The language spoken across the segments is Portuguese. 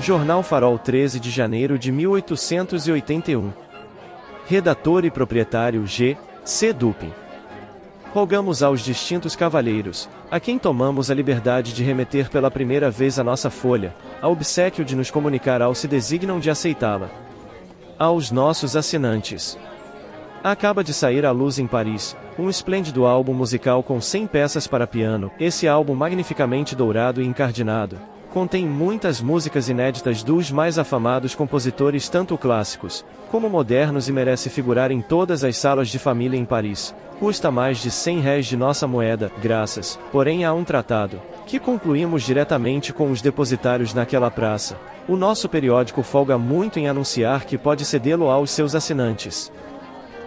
Jornal Farol, 13 de janeiro de 1881. Redator e proprietário G. C. Dupin. Rogamos aos distintos cavalheiros, a quem tomamos a liberdade de remeter pela primeira vez a nossa folha, a obséquio de nos comunicar ao se designam de aceitá-la. Aos nossos assinantes. Acaba de sair à luz em Paris, um esplêndido álbum musical com 100 peças para piano. Esse álbum magnificamente dourado e encardinado, contém muitas músicas inéditas dos mais afamados compositores tanto clássicos, como modernos e merece figurar em todas as salas de família em Paris. Custa mais de 100 réis de nossa moeda, graças, porém a um tratado, que concluímos diretamente com os depositários naquela praça. O nosso periódico folga muito em anunciar que pode cedê-lo aos seus assinantes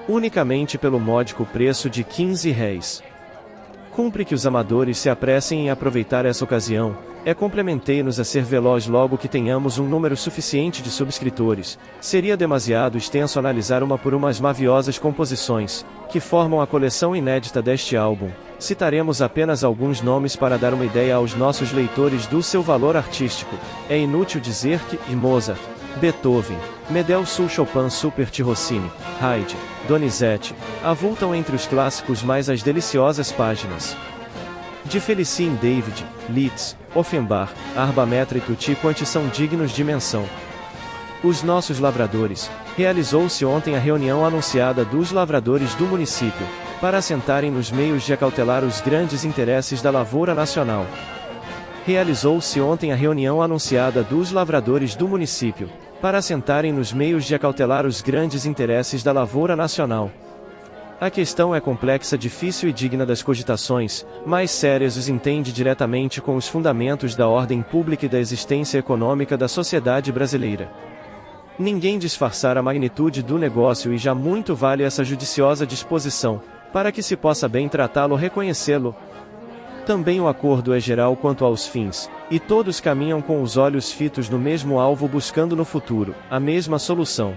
unicamente pelo módico preço de 15 réis. Cumpre que os amadores se apressem em aproveitar essa ocasião, complementei-nos a ser veloz logo que tenhamos um número suficiente de subscritores. Seria demasiado extenso analisar uma por uma as maviosas composições, que formam a coleção inédita deste álbum. Citaremos apenas alguns nomes para dar uma ideia aos nossos leitores do seu valor artístico. É inútil dizer que Mozart, Beethoven, Mendelssohn, Chopin, Schubert, Rossini, Haydn, Donizetti, avultam entre os clássicos mais as deliciosas páginas de Felicien David, Liszt, Offenbach, Arbametra e Tutti quanti são dignos de menção. Os nossos lavradores. Realizou-se ontem a reunião anunciada dos lavradores do município, para assentarem nos meios de acautelar os grandes interesses da lavoura nacional. Realizou-se ontem a reunião anunciada dos lavradores do município, para assentarem nos meios de acautelar os grandes interesses da lavoura nacional. A questão é complexa, difícil e digna das cogitações mais sérias os entende diretamente com os fundamentos da ordem pública e da existência econômica da sociedade brasileira. Ninguém disfarçar a magnitude do negócio e já muito vale essa judiciosa disposição, para que se possa bem tratá-lo ou reconhecê-lo. Também o acordo é geral quanto aos fins, e todos caminham com os olhos fitos no mesmo alvo buscando no futuro a mesma solução.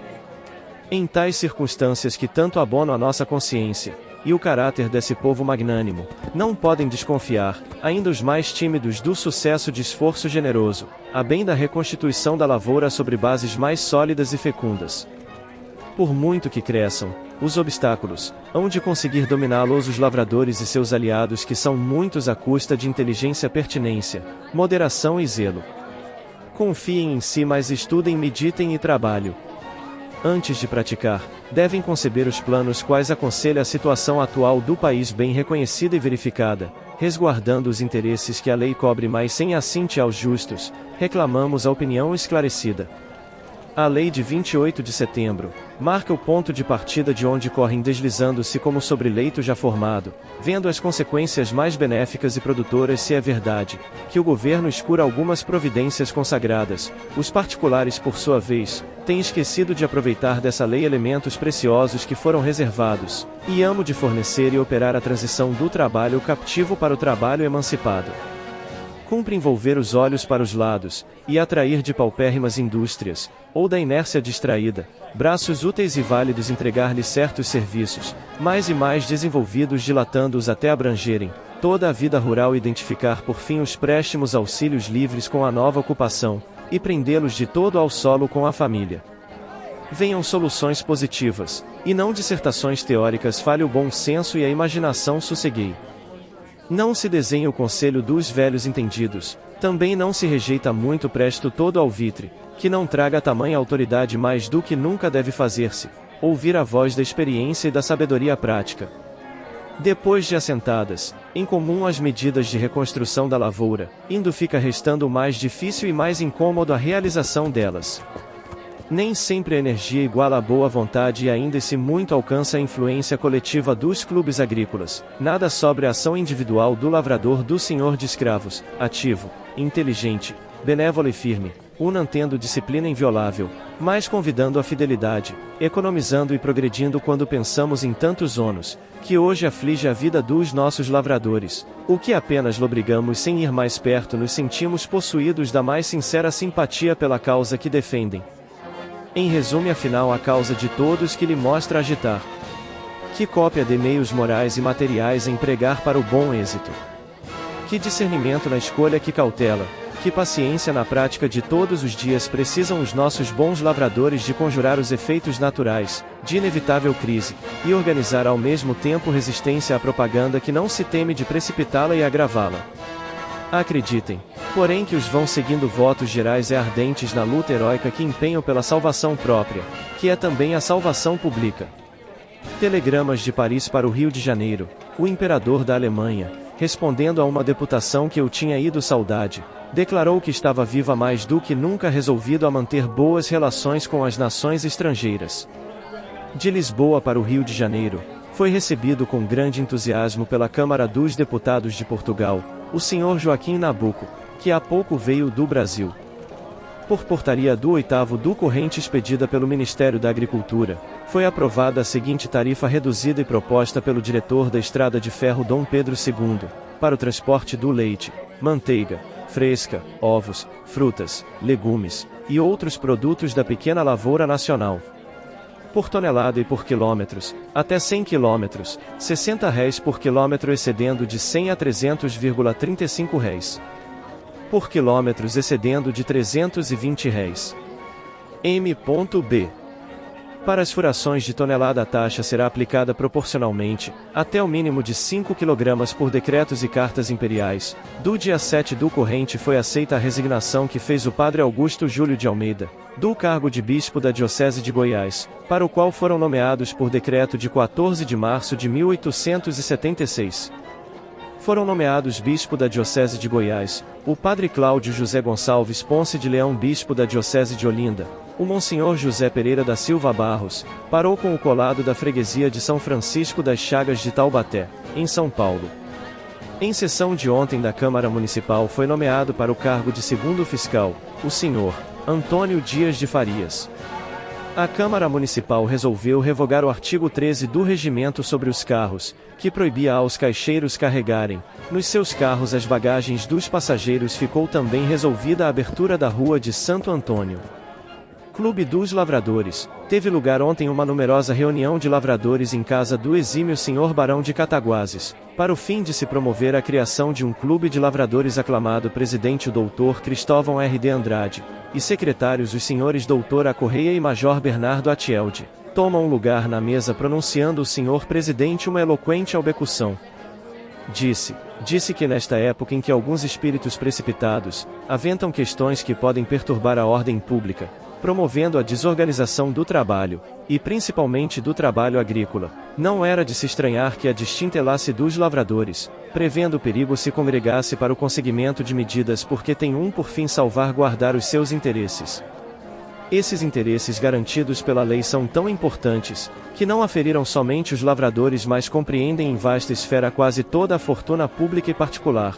Em tais circunstâncias que tanto abonam a nossa consciência e o caráter desse povo magnânimo, não podem desconfiar, ainda os mais tímidos, do sucesso de esforço generoso, a bem da reconstituição da lavoura sobre bases mais sólidas e fecundas. Por muito que cresçam os obstáculos, hão de conseguir dominá-los os lavradores e seus aliados, que são muitos, à custa de inteligência, pertinência, moderação e zelo. Confiem em si, mas estudem, meditem e trabalhem. Antes de praticar, devem conceber os planos quais aconselha a situação atual do país bem reconhecida e verificada, resguardando os interesses que a lei cobre, mas sem assinte aos justos. Reclamamos a opinião esclarecida. A lei de 28 de setembro marca o ponto de partida de onde correm deslizando-se como sobre leito já formado, vendo as consequências mais benéficas e produtoras. Se é verdade que o governo escura algumas providências consagradas, os particulares, por sua vez, têm esquecido de aproveitar dessa lei elementos preciosos que foram reservados, e amo de fornecer e operar a transição do trabalho captivo para o trabalho emancipado. Cumpre envolver os olhos para os lados, e atrair de paupérrimas indústrias, ou da inércia distraída, braços úteis e válidos, entregar-lhes certos serviços, mais e mais desenvolvidos, dilatando-os até abrangerem toda a vida rural, identificar por fim os préstimos auxílios livres com a nova ocupação, e prendê-los de todo ao solo com a família. Venham soluções positivas, e não dissertações teóricas, fale o bom senso e a imaginação sosseguei. Não se desenha o conselho dos velhos entendidos, também não se rejeita muito presto todo alvitre, que não traga tamanha autoridade, mais do que nunca deve fazer-se, ouvir a voz da experiência e da sabedoria prática. Depois de assentadas, em comum as medidas de reconstrução da lavoura, indo fica restando o mais difícil e mais incômodo a realização delas. Nem sempre a energia iguala a boa vontade, e ainda se muito alcança a influência coletiva dos clubes agrícolas. Nada sobre a ação individual do lavrador, do senhor de escravos, ativo, inteligente, benévolo e firme, tendo disciplina inviolável, mas convidando a fidelidade, economizando e progredindo quando pensamos em tantos ônus, que hoje aflige a vida dos nossos lavradores, o que apenas lobrigamos sem ir mais perto, nos sentimos possuídos da mais sincera simpatia pela causa que defendem. Em resumo, afinal, a causa de todos que lhe mostra agitar. Que cópia de meios morais e materiais empregar para o bom êxito. Que discernimento na escolha, que cautela, Que paciência na prática de todos os dias precisam os nossos bons lavradores de conjurar os efeitos naturais, de inevitável crise, e organizar ao mesmo tempo resistência à propaganda que não se teme de precipitá-la e agravá-la. Acreditem, porém, que os vão seguindo votos gerais e ardentes na luta heróica que empenham pela salvação própria, que é também a salvação pública. Telegramas de Paris para o Rio de Janeiro. O imperador da Alemanha, respondendo a uma deputação que eu tinha ido saudade, declarou que estava viva mais do que nunca resolvido a manter boas relações com as nações estrangeiras. De Lisboa para o Rio de Janeiro, foi recebido com grande entusiasmo pela Câmara dos Deputados de Portugal, o Sr. Joaquim Nabuco, que há pouco veio do Brasil. Por portaria do 8º do corrente expedida pelo Ministério da Agricultura, foi aprovada a seguinte tarifa reduzida e proposta pelo diretor da Estrada de Ferro Dom Pedro II, para o transporte do leite, manteiga, fresca, ovos, frutas, legumes, e outros produtos da pequena lavoura nacional. Por tonelada e por quilômetros, até 100 km, R$ 60 por quilômetro excedendo de 100 a 300,35. Por quilômetros excedendo de R$ 320. M.B. Para as furações de tonelada a taxa será aplicada proporcionalmente, até o mínimo de 5 kg por decretos e cartas imperiais. Do dia 7 do corrente foi aceita a resignação que fez o padre Augusto Júlio de Almeida, do cargo de bispo da Diocese de Goiás, para o qual foram nomeados por decreto de 14 de março de 1876. Foram nomeados bispo da Diocese de Goiás, o padre Cláudio José Gonçalves Ponce de Leão, bispo da Diocese de Olinda. O Monsenhor José Pereira da Silva Barros, parou com o colado da freguesia de São Francisco das Chagas de Taubaté, em São Paulo. Em sessão de ontem da Câmara Municipal foi nomeado para o cargo de segundo fiscal, o Sr. Antônio Dias de Farias. A Câmara Municipal resolveu revogar o artigo 13 do Regimento sobre os Carros, que proibia aos caixeiros carregarem, nos seus carros, as bagagens dos passageiros. Ficou também resolvida a abertura da Rua de Santo Antônio. Clube dos Lavradores. Teve lugar ontem uma numerosa reunião de lavradores em casa do exímio Sr. Barão de Cataguases, para o fim de se promover a criação de um clube de lavradores. Aclamado presidente o Dr. Cristóvão R. de Andrade, e secretários os senhores Dr. A. Correia e Major Bernardo Atielde, tomam lugar na mesa pronunciando o senhor presidente uma eloquente albecução. Disse que nesta época em que alguns espíritos precipitados aventam questões que podem perturbar a ordem pública, promovendo a desorganização do trabalho, e principalmente do trabalho agrícola, não era de se estranhar que a destintelasse dos lavradores, prevendo o perigo se congregasse para o conseguimento de medidas, porque tem por fim salvaguardar os seus interesses. Esses interesses garantidos pela lei são tão importantes, que não aferiram somente os lavradores, mas compreendem em vasta esfera quase toda a fortuna pública e particular.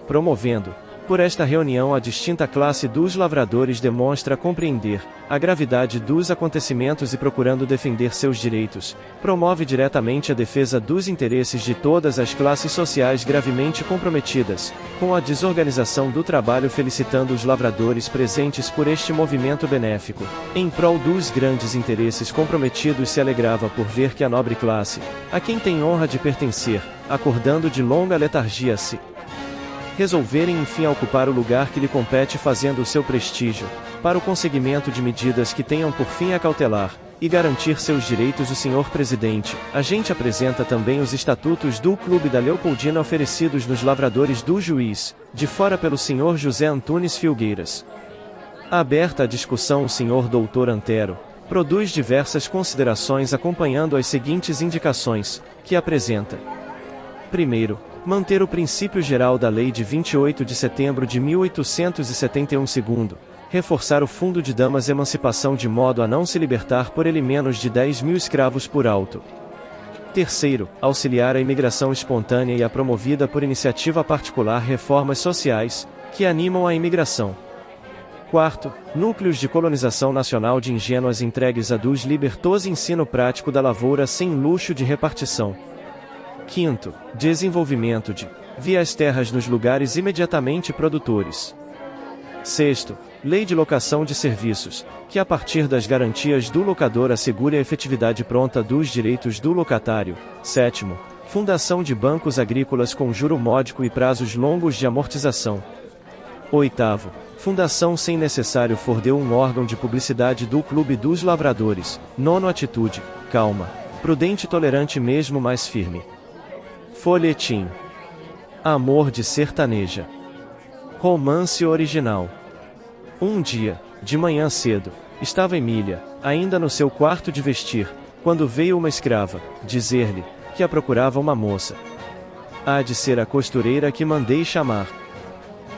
Promovendo, por esta reunião, a distinta classe dos lavradores demonstra compreender a gravidade dos acontecimentos e, procurando defender seus direitos, promove diretamente a defesa dos interesses de todas as classes sociais gravemente comprometidas com a desorganização do trabalho, felicitando os lavradores presentes por este movimento benéfico, em prol dos grandes interesses comprometidos. Se alegrava por ver que a nobre classe, a quem tem honra de pertencer, acordando de longa letargia, se resolverem enfim a ocupar o lugar que lhe compete, fazendo o seu prestígio, para o conseguimento de medidas que tenham por fim acautelar e garantir seus direitos. O senhor presidente, a gente apresenta também os estatutos do Clube da Leopoldina oferecidos nos lavradores do Juiz de Fora pelo senhor José Antunes Filgueiras. Aberta a discussão, o senhor doutor Antero produz diversas considerações acompanhando as seguintes indicações, que apresenta. Primeiro, manter o princípio geral da Lei de 28 de setembro de 1871. Segundo, reforçar o Fundo de Damas Emancipação de modo a não se libertar por ele menos de 10.000 escravos por auto. Terceiro, auxiliar a imigração espontânea e a promovida por iniciativa particular reformas sociais, que animam a imigração. Quarto, núcleos de colonização nacional de ingênuas entregues a dos libertos, ensino prático da lavoura sem luxo de repartição. Quinto, desenvolvimento via as terras nos lugares imediatamente produtores. Sexto, lei de locação de serviços, que a partir das garantias do locador assegure a efetividade pronta dos direitos do locatário. Sétimo, fundação de bancos agrícolas com juro módico e prazos longos de amortização. Oitavo. Fundação sem necessário for deu um órgão de publicidade do Clube dos Lavradores. Nono. Atitude, calma, prudente e tolerante mesmo mais firme. Folhetim. Amor de sertaneja. Romance original. Um dia, de manhã cedo, estava Emília, ainda no seu quarto de vestir, quando veio uma escrava, dizer-lhe, que a procurava uma moça. Há de ser a costureira que mandei chamar.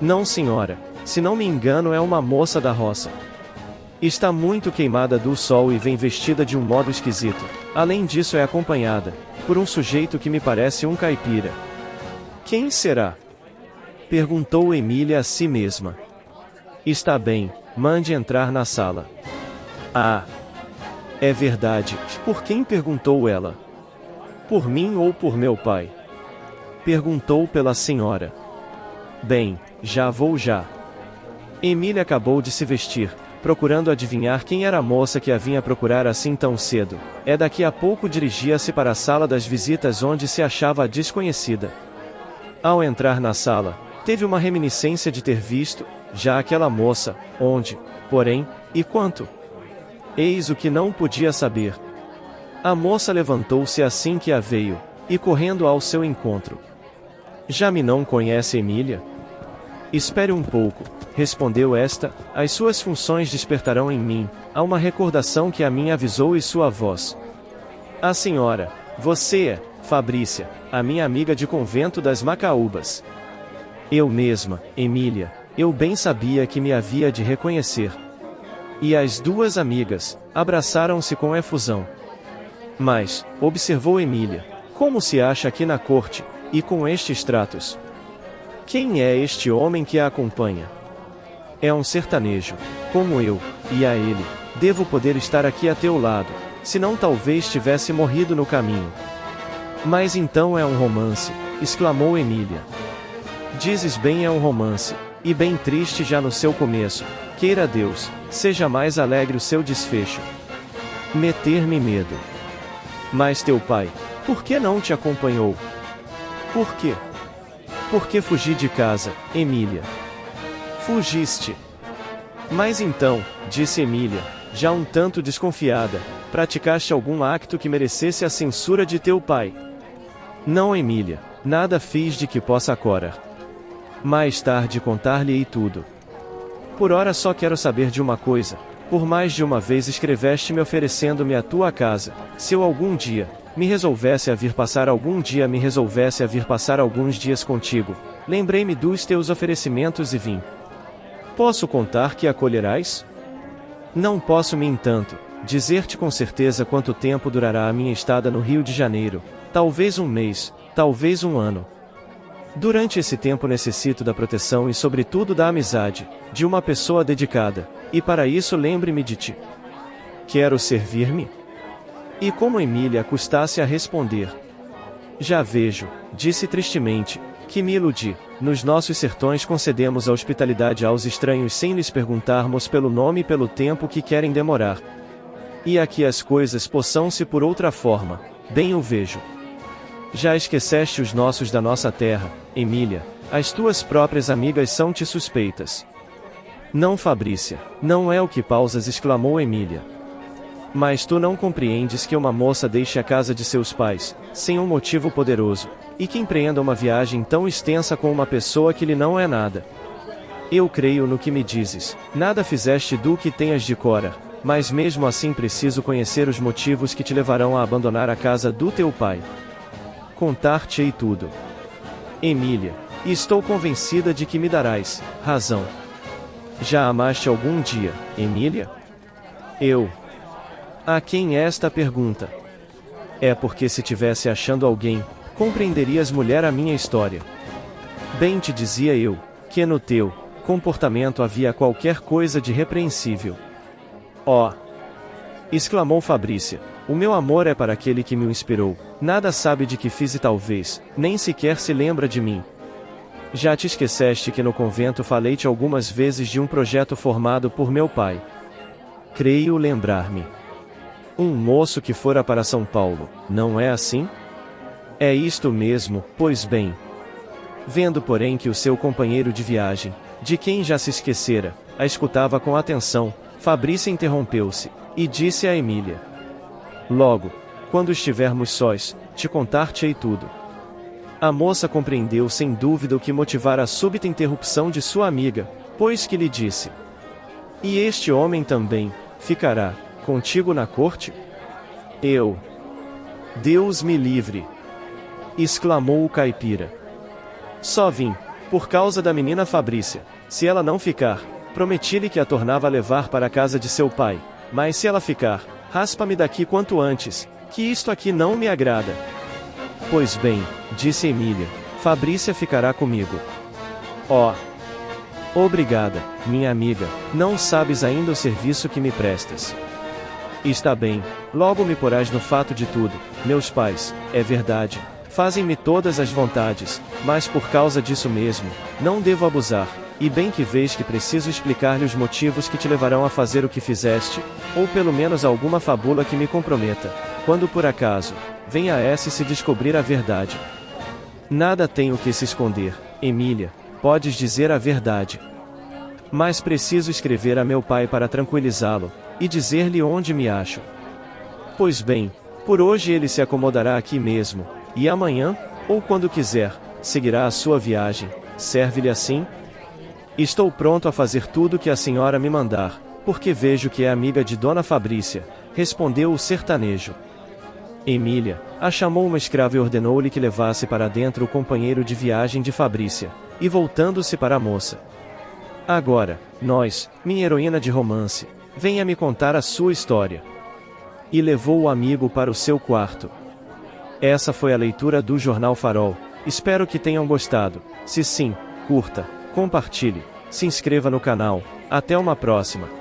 Não, senhora, se não me engano é uma moça da roça. Está muito queimada do sol e vem vestida de um modo esquisito. Além disso é acompanhada, por um sujeito que me parece um caipira. Quem será? Perguntou Emília a si mesma. Está bem, mande entrar na sala. Ah! É verdade, por quem? Perguntou ela. Por mim ou por meu pai? Perguntou pela senhora. Bem, já vou já. Emília acabou de se vestir, procurando adivinhar quem era a moça que a vinha procurar assim tão cedo. Daqui a pouco dirigia-se para a sala das visitas onde se achava a desconhecida. Ao entrar na sala, teve uma reminiscência de ter visto, já aquela moça, onde, porém, e quanto? Eis o que não podia saber. A moça levantou-se assim que a veio, e correndo ao seu encontro. Já me não conhece, Emília? Espere um pouco, respondeu esta, as suas funções despertarão em mim, há uma recordação que a mim avisou e sua voz. A senhora, você é, Fabrícia, a minha amiga de convento das Macaúbas. Eu mesma, Emília, eu bem sabia que me havia de reconhecer. E as duas amigas, abraçaram-se com efusão. Mas, observou Emília, como se acha aqui na corte, e com estes tratos? Quem é este homem que a acompanha? É um sertanejo, como eu, e a ele, devo poder estar aqui a teu lado, senão talvez tivesse morrido no caminho. Mas então é um romance, exclamou Emília. Dizes bem, é um romance, e bem triste já no seu começo, queira Deus, seja mais alegre o seu desfecho. Meter-me medo. Mas teu pai, por que não te acompanhou? Por quê? Porque fugi de casa, Emília. Fugiste. Mas então, disse Emília, já um tanto desconfiada, praticaste algum acto que merecesse a censura de teu pai? Não, Emília, nada fiz de que possa agora. Mais tarde contar-lhe-ei tudo. Por ora só quero saber de uma coisa, por mais de uma vez escreveste-me oferecendo-me a tua casa, se eu algum dia, me resolvesse a vir passar alguns dias contigo, lembrei-me dos teus oferecimentos e vim. Posso contar que acolherás? Não posso, no entanto, dizer-te com certeza quanto tempo durará a minha estada no Rio de Janeiro, talvez um mês, talvez um ano. Durante esse tempo necessito da proteção e sobretudo da amizade, de uma pessoa dedicada, e para isso lembre-me de ti. Quero servir-me? E como Emília custasse a responder. Já vejo, disse tristemente, que me iludi. Nos nossos sertões concedemos a hospitalidade aos estranhos sem lhes perguntarmos pelo nome e pelo tempo que querem demorar. E aqui as coisas possam-se por outra forma, bem o vejo. Já esqueceste os nossos da nossa terra, Emília, as tuas próprias amigas são-te suspeitas. Não, Fabrícia, não é o que pausas, exclamou Emília. Mas tu não compreendes que uma moça deixe a casa de seus pais, sem um motivo poderoso, e que empreenda uma viagem tão extensa com uma pessoa que lhe não é nada. Eu creio no que me dizes, nada fizeste do que tenhas de Cora, mas mesmo assim preciso conhecer os motivos que te levarão a abandonar a casa do teu pai. Contar-te-ei tudo. Emília, e estou convencida de que me darás razão. Já amaste algum dia, Emília? Eu. A quem é esta pergunta? É porque se tivesse achando alguém, compreenderias, mulher, a minha história. Bem te dizia eu, que no teu comportamento havia qualquer coisa de repreensível. Oh! Exclamou Fabrícia, o meu amor é para aquele que me o inspirou, nada sabe de que fiz e talvez, nem sequer se lembra de mim. Já te esqueceste que no convento falei-te algumas vezes de um projeto formado por meu pai. Creio lembrar-me. Um moço que fora para São Paulo, não é assim? É isto mesmo, pois bem. Vendo, porém, que o seu companheiro de viagem, de quem já se esquecera, a escutava com atenção, Fabrícia interrompeu-se, e disse a Emília: Logo, quando estivermos sós, te contar-te-ei tudo. A moça compreendeu sem dúvida o que motivara a súbita interrupção de sua amiga, pois que lhe disse: E este homem também ficará contigo na corte? Eu. Deus me livre! Exclamou o caipira. Só vim, por causa da menina Fabrícia. Se ela não ficar, prometi-lhe que a tornava a levar para a casa de seu pai, mas se ela ficar, raspa-me daqui quanto antes, que isto aqui não me agrada. Pois bem, disse Emília, Fabrícia ficará comigo. Oh! Obrigada, minha amiga, não sabes ainda o serviço que me prestas. Está bem, logo me porás no fato de tudo. Meus pais, é verdade, fazem-me todas as vontades, mas por causa disso mesmo, não devo abusar, e bem que vês que preciso explicar-lhe os motivos que te levarão a fazer o que fizeste, ou pelo menos alguma fabula que me comprometa, quando por acaso, venha a se descobrir a verdade. Nada tenho que se esconder, Emília, podes dizer a verdade. Mas preciso escrever a meu pai para tranquilizá-lo, e dizer-lhe onde me acho. Pois bem, por hoje ele se acomodará aqui mesmo, e amanhã, ou quando quiser, seguirá a sua viagem. Serve-lhe assim? Estou pronto a fazer tudo o que a senhora me mandar, porque vejo que é amiga de Dona Fabrícia, respondeu o sertanejo. Emília a chamou uma escrava e ordenou-lhe que levasse para dentro o companheiro de viagem de Fabrícia, e voltando-se para a moça: Agora, nós, minha heroína de romance, venha me contar a sua história. E levou o amigo para o seu quarto. Essa foi a leitura do Jornal Farol. Espero que tenham gostado. Se sim, curta, compartilhe, se inscreva no canal. Até uma próxima.